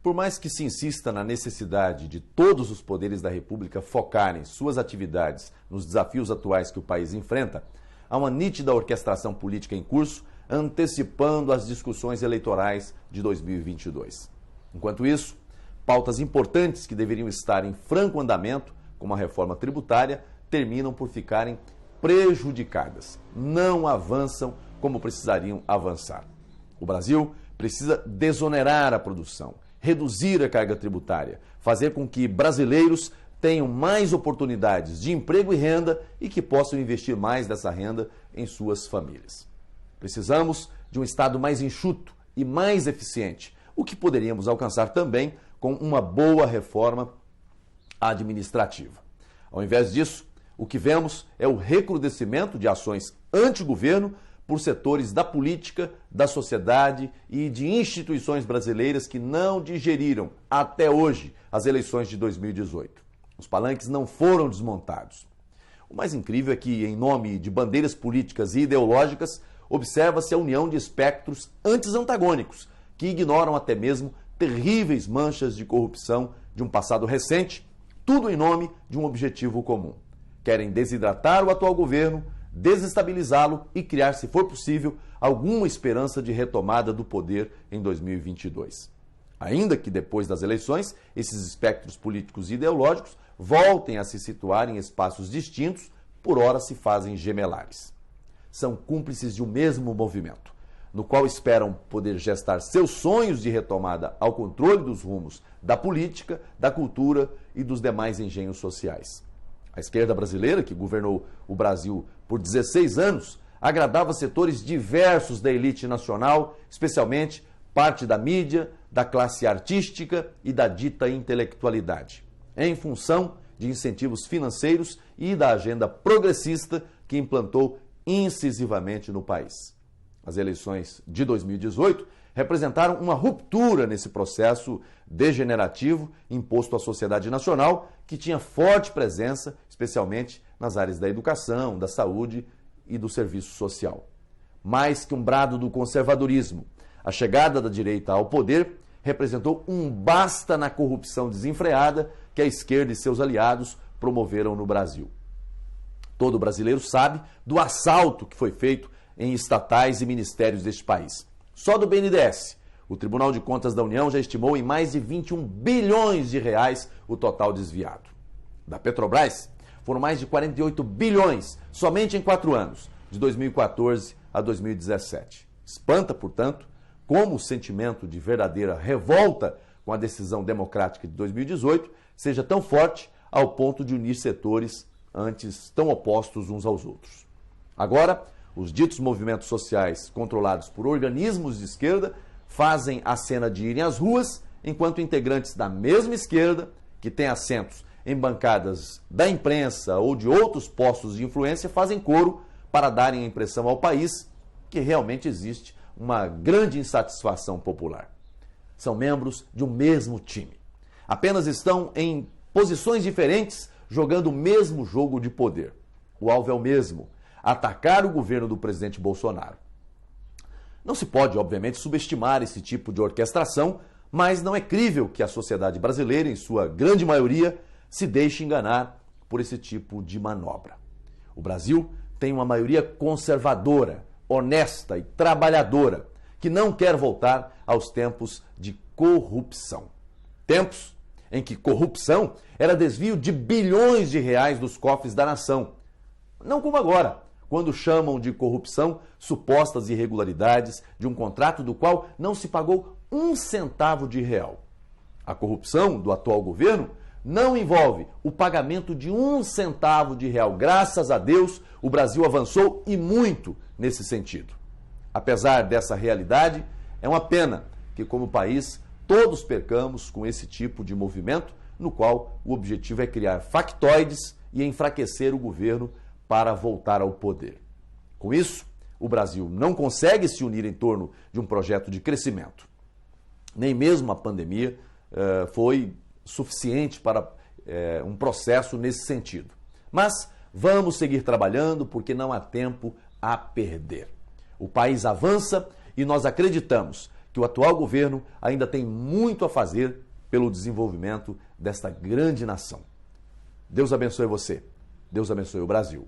Por mais que se insista na necessidade de todos os poderes da República focarem suas atividades nos desafios atuais que o país enfrenta, há uma nítida orquestração política em curso, antecipando as discussões eleitorais de 2022. Enquanto isso, pautas importantes que deveriam estar em franco andamento, como a reforma tributária, terminam por ficarem prejudicadas. Não avançam como precisariam avançar. O Brasil precisa desonerar a produção, reduzir a carga tributária, fazer com que brasileiros tenham mais oportunidades de emprego e renda e que possam investir mais dessa renda em suas famílias. Precisamos de um Estado mais enxuto e mais eficiente, o que poderíamos alcançar também com uma boa reforma administrativa. Ao invés disso, o que vemos é o recrudescimento de ações anti-governo por setores da política, da sociedade e de instituições brasileiras que não digeriram até hoje as eleições de 2018. Os palanques não foram desmontados. O mais incrível é que, em nome de bandeiras políticas e ideológicas, observa-se a união de espectros anti-antagônicos, que ignoram até mesmo terríveis manchas de corrupção de um passado recente, tudo em nome de um objetivo comum. Querem desidratar o atual governo, desestabilizá-lo e criar, se for possível, alguma esperança de retomada do poder em 2022. Ainda que depois das eleições, esses espectros políticos e ideológicos voltem a se situar em espaços distintos, por ora se fazem gemelares. São cúmplices de um mesmo movimento, no qual esperam poder gestar seus sonhos de retomada ao controle dos rumos da política, da cultura e dos demais engenhos sociais. A esquerda brasileira, que governou o Brasil por 16 anos, agradava setores diversos da elite nacional, especialmente parte da mídia, da classe artística e da dita intelectualidade, em função de incentivos financeiros e da agenda progressista que implantou incisivamente no país. As eleições de 2018 representaram uma ruptura nesse processo degenerativo imposto à sociedade nacional, que tinha forte presença, especialmente nas áreas da educação, da saúde e do serviço social. Mais que um brado do conservadorismo, a chegada da direita ao poder representou um basta na corrupção desenfreada que a esquerda e seus aliados promoveram no Brasil. Todo brasileiro sabe do assalto que foi feito em estatais e ministérios deste país. Só do BNDES, o Tribunal de Contas da União já estimou em mais de 21 bilhões de reais o total desviado. Da Petrobras, foram mais de 48 bilhões somente em 4 anos, de 2014 a 2017. Espanta, portanto, como o sentimento de verdadeira revolta com a decisão democrática de 2018 seja tão forte ao ponto de unir setores antes tão opostos uns aos outros. Agora, os ditos movimentos sociais controlados por organismos de esquerda fazem a cena de irem às ruas, enquanto integrantes da mesma esquerda, que têm assentos em bancadas da imprensa ou de outros postos de influência, fazem coro para darem a impressão ao país que realmente existe uma grande insatisfação popular. São membros de um mesmo time. Apenas estão em posições diferentes, jogando o mesmo jogo de poder. O alvo é o mesmo: atacar o governo do presidente Bolsonaro. Não se pode, obviamente, subestimar esse tipo de orquestração, mas não é crível que a sociedade brasileira, em sua grande maioria, se deixe enganar por esse tipo de manobra. O Brasil tem uma maioria conservadora, honesta e trabalhadora, que não quer voltar aos tempos de corrupção. Tempos em que corrupção era desvio de bilhões de reais dos cofres da nação. Não como agora, quando chamam de corrupção supostas irregularidades de um contrato do qual não se pagou um centavo de real. A corrupção do atual governo não envolve o pagamento de um centavo de real. Graças a Deus, o Brasil avançou e muito nesse sentido. Apesar dessa realidade, é uma pena que, como país, todos percamos com esse tipo de movimento, no qual o objetivo é criar factoides e enfraquecer o governo para voltar ao poder. Com isso, o Brasil não consegue se unir em torno de um projeto de crescimento. Nem mesmo a pandemia foi suficiente para um processo nesse sentido. Mas vamos seguir trabalhando porque não há tempo a perder. O país avança e nós acreditamos que o atual governo ainda tem muito a fazer pelo desenvolvimento desta grande nação. Deus abençoe você. Deus abençoe o Brasil.